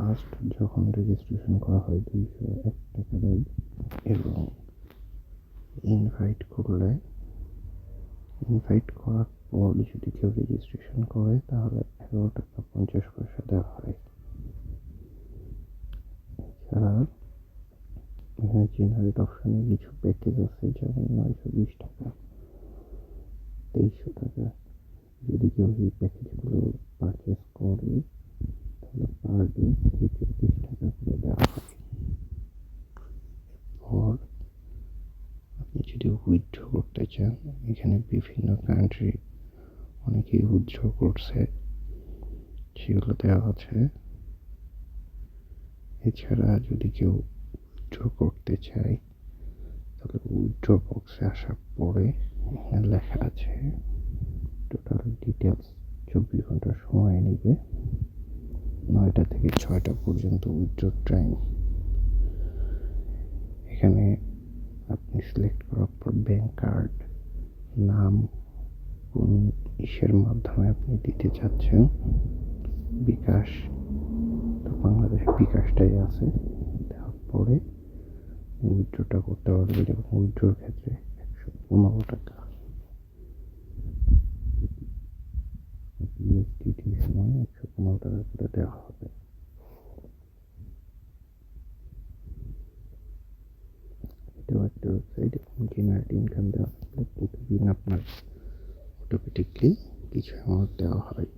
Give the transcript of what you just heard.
First যখন registration করা হয় 201 টাকা দেয়, এবং ইনভাইট করার পর যদি কেউ রেজিস্ট্রেশন করে তাহলে 11 টাকা 50 পয়সা দেওয়া হয়। এছাড়া এখানে জেনারেট অপশনে কিছু প্যাকেজ আছে, যেমন 920 টাকা, 2300 টাকা। যদি কেউ এই প্যাকেজগুলো পারচেস করে তাহলে পার ডে 34 টাকা করে দেওয়া হয়। এরপর আপনি যদি উইথড্র করতে চান, এখানে বিভিন্ন কান্ট্রি অনেকেই উইথড্র করছে, সেগুলো দেওয়া আছে। এছাড়া যদি কেউ উইথড্র করতে চায় তাহলে উইথড্র বক্সে আসার পরে এখানে লেখা আছে টোটাল ডিটেলস। 24 ঘন্টা সময় নেবে, 9টা থেকে 6টা পর্যন্ত উইথড্র টাইম। এখানে আপনি সিলেক্ট করার পর ব্যাংক কার্ড, নাম, কোন ইসের মাধ্যমে আপনি দিতে চাচ্ছেন, বিকাশ, তো বাংলাদেশে বিকাশটাই আছে। দেওয়ার পরে উইথড্রটা করতে পারবে। যেমন উইথড্রোর ক্ষেত্রে 115 টাকা ইউএসডিটি সময় 115 টাকা করে দেওয়া হবে। এটাও একটা ওয়েবসাইট। জেনারেট ইনকাম দেওয়া থাকলে প্রতিদিন আপনার অটোমেটিকলি কিছু অ্যামাউন্ট দেওয়া হয়।